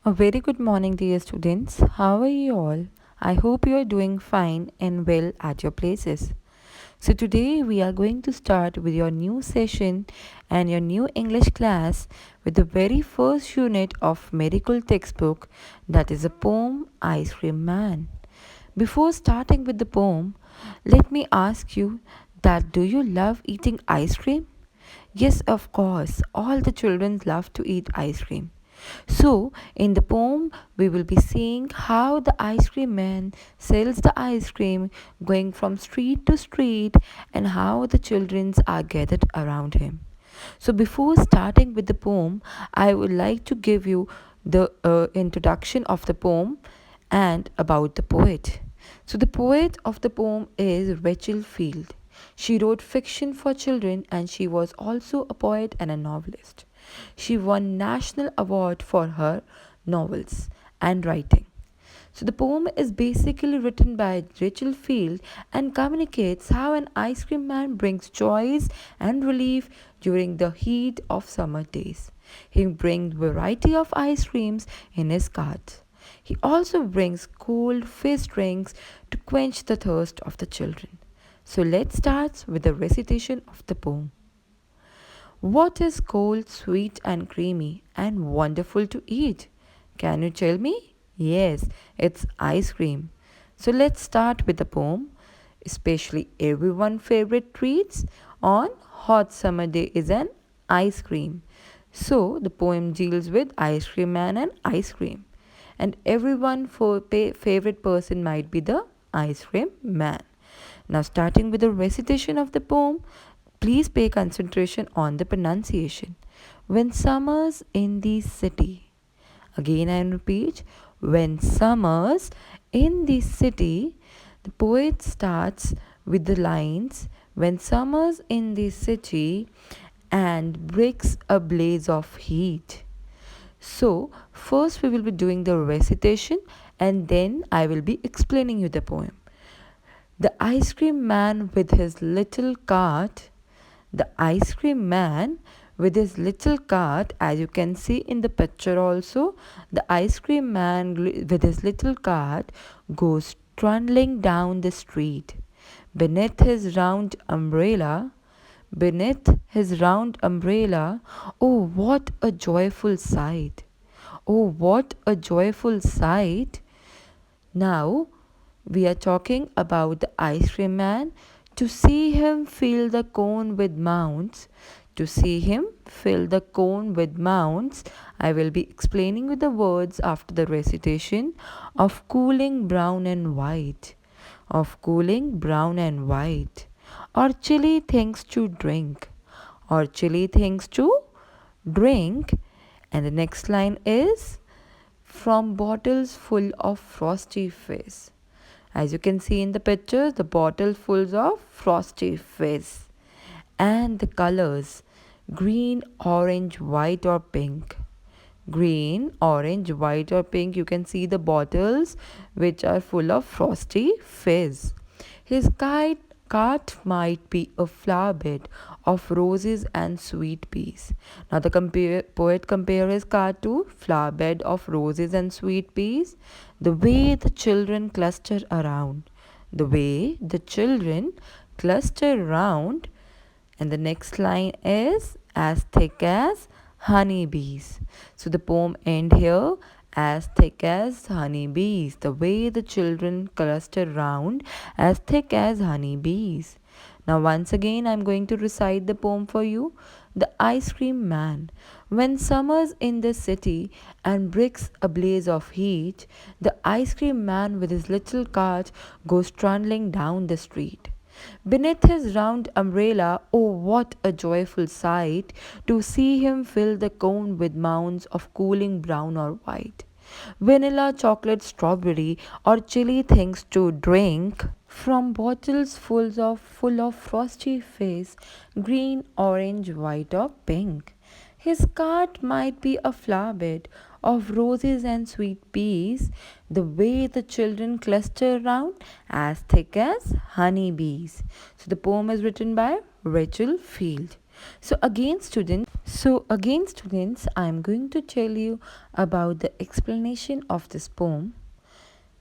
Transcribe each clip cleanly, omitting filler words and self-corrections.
A very good morning, dear students. How are you all? I hope you are doing fine and well at your places. So, today we are going to start with your new session and your new English class with the very first unit of medical textbook, that is a poem, Ice Cream Man. Before starting with the poem, let me ask you that do you love eating ice cream? Yes, of course, all the children love to eat ice cream. So, in the poem, we will be seeing how the ice cream man sells the ice cream going from street to street and how the children are gathered around him. So, before starting with the poem, I would like to give you the introduction of the poem and about the poet. So, the poet of the poem is Rachel Field. She wrote fiction for children and she was also a poet and a novelist. She won national award for her novels and writing. So the poem is basically written by Rachel Field and communicates how an ice cream man brings joys and relief during the heat of summer days. He brings variety of ice creams in his cart. He also brings cold fish drinks to quench the thirst of the children. So let's start with the recitation of the poem. What is cold, sweet, and creamy, and wonderful to eat? Can you tell me? Yes, it's ice cream. So let's start with the poem, especially everyone's favorite treats on hot summer day is an ice cream. So the poem deals with ice cream man and ice cream. And everyone favorite person might be the ice cream man. Now starting with the recitation of the poem, please pay concentration on the pronunciation. When summer's in the city. Again I repeat, when summer's in the city, the poet starts with the lines, when summer's in the city and breaks a blaze of heat. So, first we will be doing the recitation and then I will be explaining you the poem. The ice cream man with his little cart, the ice cream man with his little cart, as you can see in the picture also, the ice cream man with his little cart goes trundling down the street. Beneath his round umbrella, beneath his round umbrella, oh, what a joyful sight! Oh, what a joyful sight! Now, we are talking about the ice cream man. To see him fill the cone with mounds, to see him fill the cone with mounds, I will be explaining with the words after the recitation of cooling brown and white, of cooling brown and white, or chilly things to drink, or chilly things to drink. And the next line is from bottles full of frosty fizz. As you can see in the picture, the bottle full of frosty fizz. And the colors green, orange, white, or pink. Green, orange, white, or pink. You can see the bottles which are full of frosty fizz. His cart might be a flower bed of roses and sweet peas. Now the poet compares his cart to flower bed of roses and sweet peas. The way the children cluster around. The way the children cluster around. And the next line is as thick as honey bees. So the poem end here, as thick as honey bees. The way the children cluster round, as thick as honey bees. Now once again I'm going to recite the poem for you. The ice cream man. When summer's in the city and bricks a blaze of heat, the ice cream man with his little cart goes trundling down the street. Beneath his round umbrella, oh, what a joyful sight to see him fill the cone with mounds of cooling brown or white. Vanilla, chocolate, strawberry, or chilly things to drink from bottles full of frosty fizz, green, orange, white, or pink. His cart might be a flower bed of roses and sweet peas, the way the children cluster round, as thick as honey bees. So the poem is written by Rachel Field. So again students, I'm going to tell you about the explanation of this poem.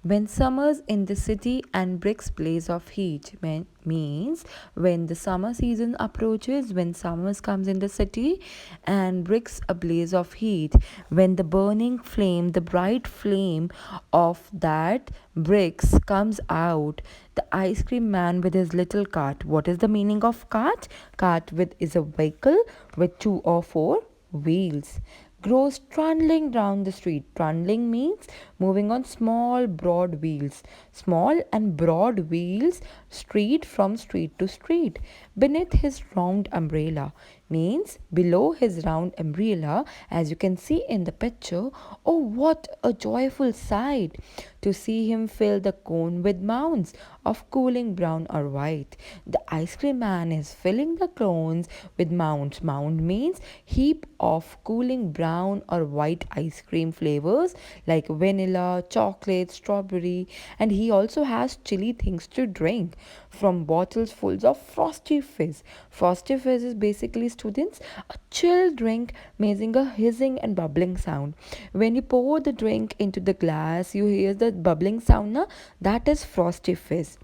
When summer's in the city and bricks blaze of heat means when the summer season approaches, when summer comes in the city and bricks a blaze of heat, when the burning flame, the bright flame of that bricks comes out, the ice cream man with his little cart. What is the meaning of cart? Cart with is a vehicle with 2 or 4 wheels grows trundling down the street. Trundling means moving on small, broad wheels. Small and broad wheels, street to street. Beneath his round umbrella means below his round umbrella, as you can see in the picture. Oh, what a joyful sight to see him fill the cone with mounds of cooling brown or white. The ice cream man is filling the cones with mounds. Mound means heap of cooling brown or white ice cream flavors like vanilla, chocolate, strawberry, and he also has chilly things to drink from bottles full of frosty fizz. Frosty fizz is basically, students, a chill drink making a hissing and bubbling sound. When you pour the drink into the glass, you hear the bubbling sound. Na? That is frosty fizz.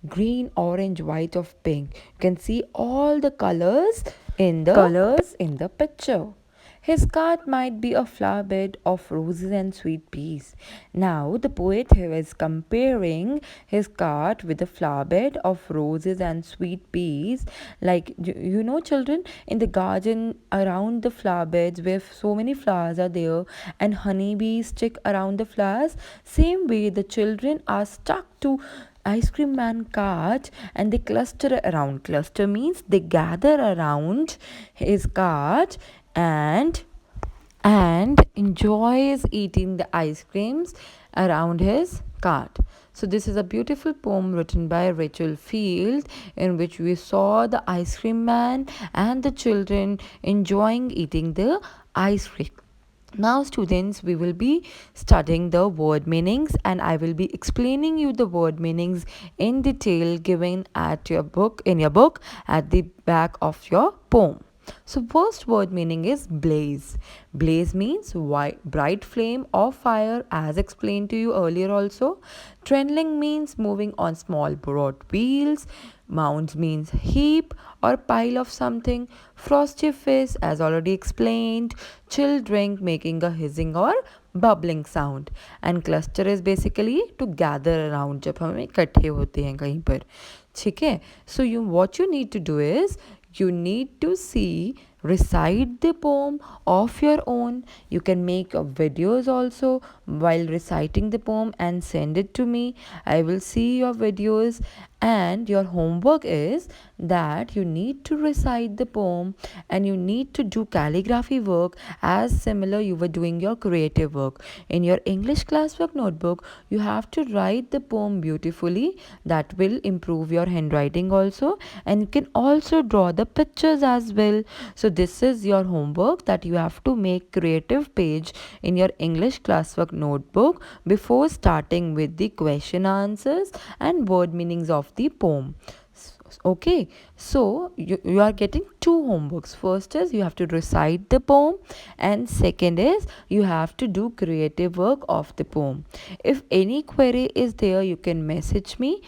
Green, orange, white, of pink. You can see all the colors in the picture. His cart might be a flower bed of roses and sweet peas. Now, the poet here is comparing his cart with a flower bed of roses and sweet peas. Like, you know, children, in the garden around the flower beds where so many flowers are there and honeybees stick around the flowers, same way the children are stuck to ice cream man cart and they cluster around. Cluster means they gather around his cart and enjoys eating the ice creams around his cart. So this is a beautiful poem written by Rachel Field, in which we saw the ice cream man and the children enjoying eating the ice cream. Now, students, we will be studying the word meanings, and I will be explaining you the word meanings in detail given at your book, in your book, at the back of your poem. So, first word meaning is blaze. Blaze means white, bright flame or fire, as explained to you earlier also. Trundling means moving on small broad wheels. Mounds means heap or pile of something. Frosty fizz, as already explained. Chill drink making a hissing or bubbling sound. And cluster is basically to gather around जब हम इकट्ठे होते हैं कहीं पर. ठीक है? So what you need to do is you need to recite the poem of your own. You can make videos also while reciting the poem and send it to me. I will see your videos, and your homework is that you need to recite the poem and you need to do calligraphy work as similar you were doing your creative work. In your English classwork notebook, you have to write the poem beautifully. That will improve your handwriting also, and you can also draw the pictures as well. So this is your homework, that you have to make creative page in your English classwork notebook before starting with the question answers and word meanings of the poem. Okay, so you are getting two homeworks. First is you have to recite the poem, and second is you have to do creative work of the poem. If any query is there, you can message me